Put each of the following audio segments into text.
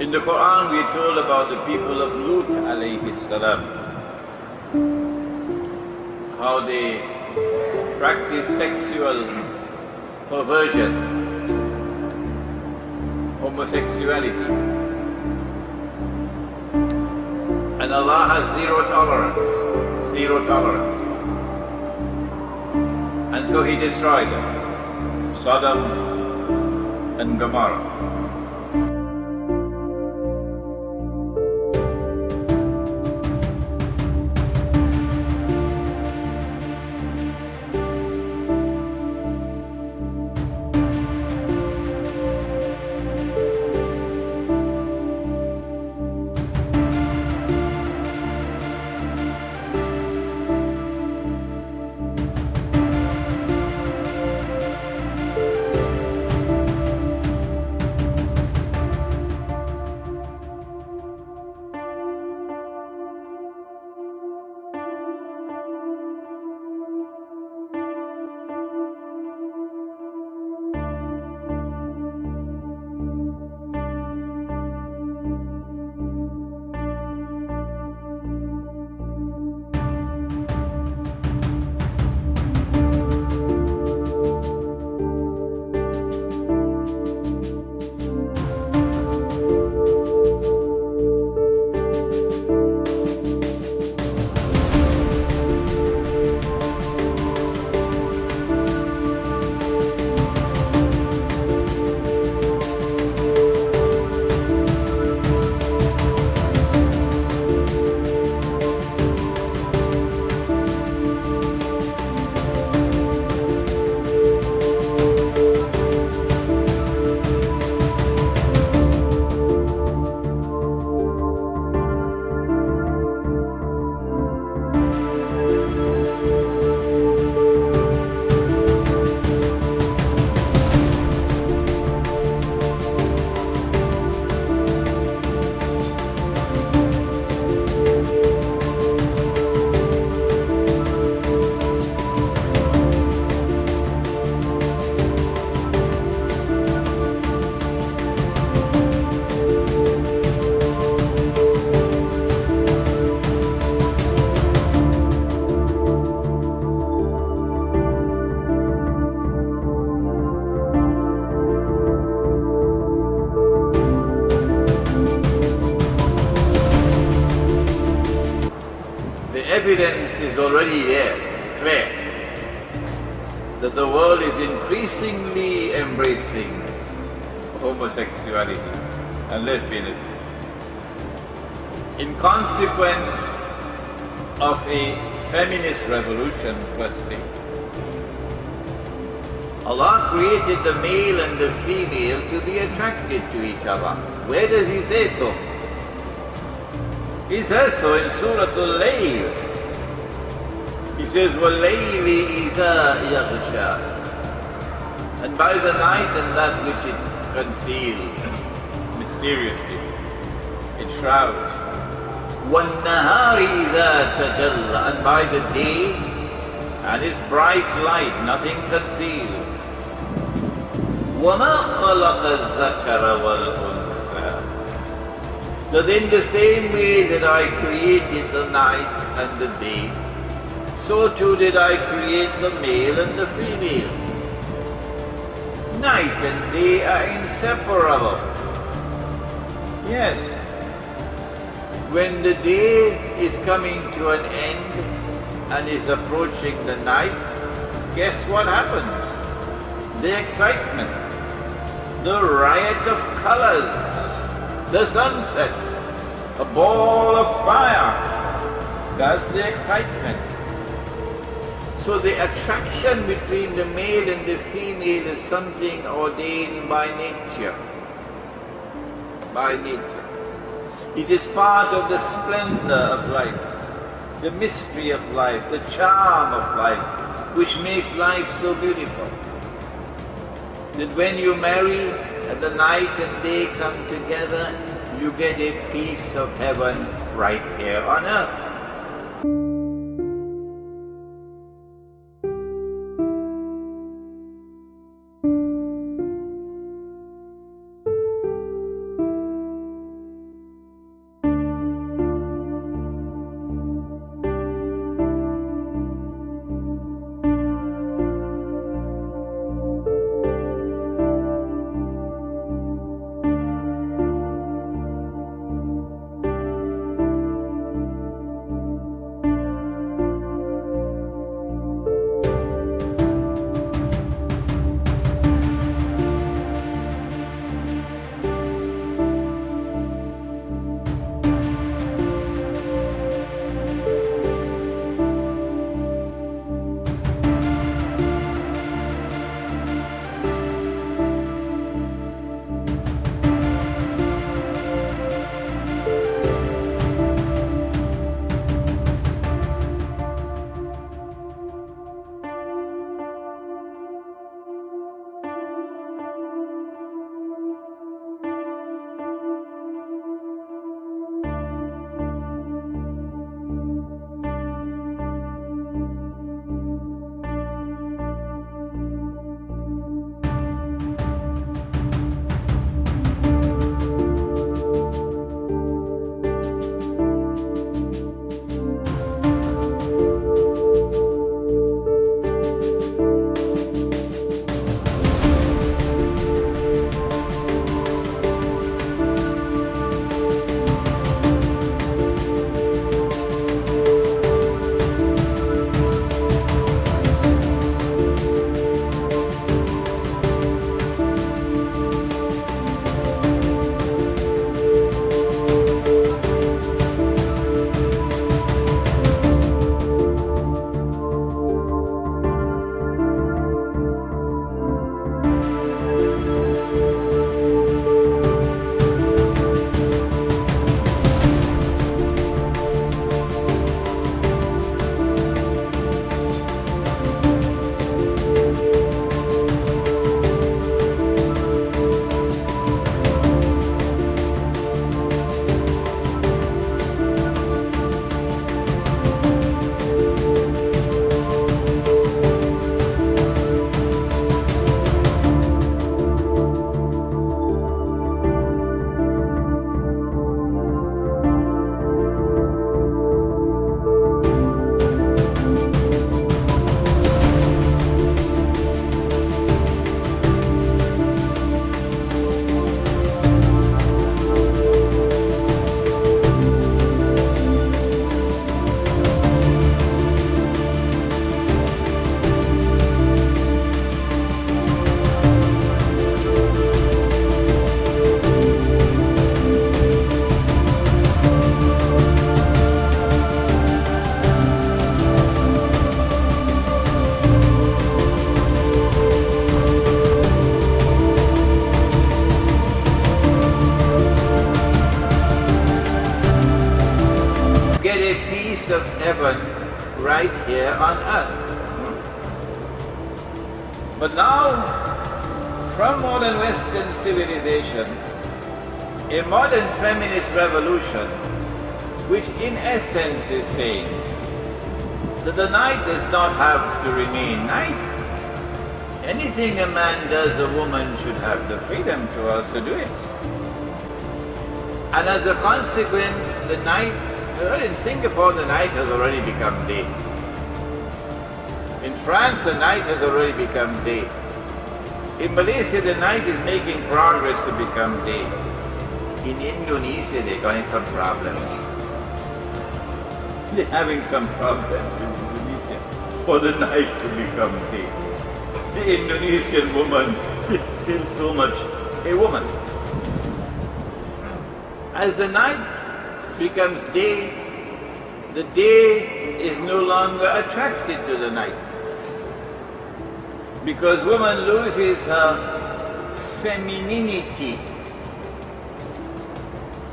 In the Quran we are told about the people of Lut alayhi salam, how they practice sexual perversion, homosexuality. And Allah has zero tolerance. And so He destroyed them, Sodom and Gomorrah. Evidence is already there, clear, that the world is increasingly embracing homosexuality and lesbianism. In consequence of a feminist revolution, firstly, Allah created the male and the female to be attracted to each other. Where does He say so? He says so in Surah Al-Layl. He says, وَاللَّيْلِ إِذَا يَغْشَى, and by the night and that which it conceals mysteriously, it shrouds. وَالنَّهَارِ إِذَا تَجَلَّى, and by the day and its bright light, nothing concealed. وَمَا خَلَقَ الذَّكَرَ وَالْأُنثَى, that in the same way that I created the night and the day, so too did I create the male and the female. Night and day are inseparable. Yes, when the day is coming to an end and is approaching the night, guess what happens? The excitement, the riot of colors, the sunset, a ball of fire, that's the excitement. So the attraction between the male and the female is something ordained by nature. By nature. It is part of the splendor of life, the mystery of life, the charm of life, which makes life so beautiful. That when you marry and the night and day come together, you get a piece of heaven right here on earth. But now, from modern Western civilization, a modern feminist revolution, which in essence is saying that the night does not have to remain night. Anything a man does, a woman should have the freedom to also do it. And as a consequence, the night, in Singapore, the night has already become day. In France, the night has already become day. In Malaysia, the night is making progress to become day. In Indonesia, they're having some problems. They're having some problems in Indonesia for the night to become day. The Indonesian woman is still so much a woman. As the night becomes day, the day is no longer attracted to the night. Because woman loses her femininity.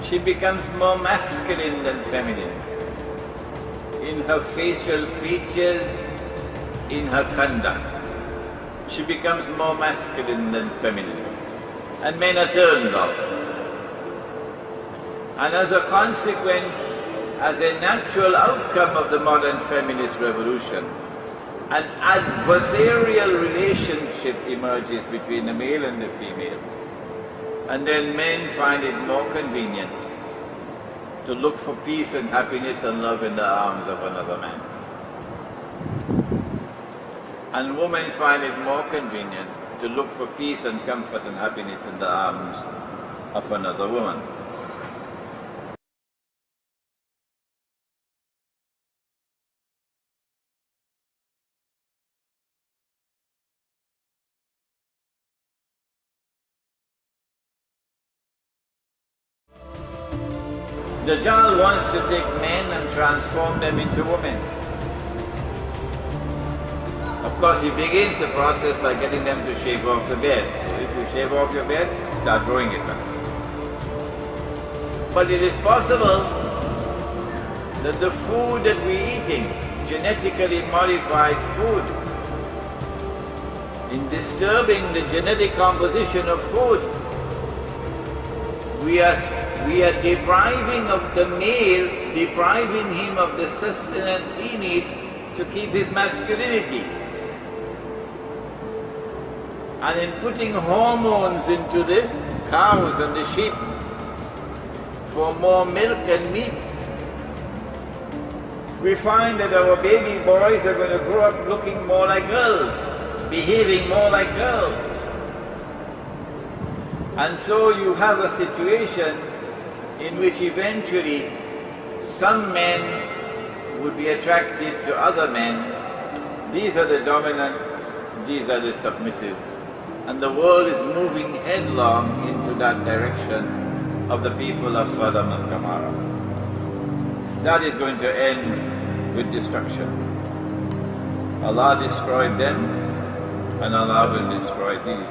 She becomes more masculine than feminine. In her facial features, in her conduct. She becomes more masculine than feminine. And men are turned off. And as a consequence, as a natural outcome of the modern feminist revolution, an adversarial relationship emerges between the male and the female. And then men find it more convenient to look for peace and happiness and love in the arms of another man. And women find it more convenient to look for peace and comfort and happiness in the arms of another woman. Dajjal wants to take men and transform them into women. Of course, he begins the process by getting them to shave off the beard. So if you shave off your beard, start growing it back. But it is possible that the food that we're eating, genetically modified food, in disturbing the genetic composition of food, we are depriving of the male, depriving him of the sustenance he needs to keep his masculinity. And in putting hormones into the cows and the sheep for more milk and meat, we find that our baby boys are going to grow up looking more like girls, behaving more like girls. And so you have a situation in which eventually some men would be attracted to other men. These are the dominant, these are the submissive. And the world is moving headlong into that direction of the people of Sodom and Gomorrah. That is going to end with destruction. Allah destroyed them, and Allah will destroy these.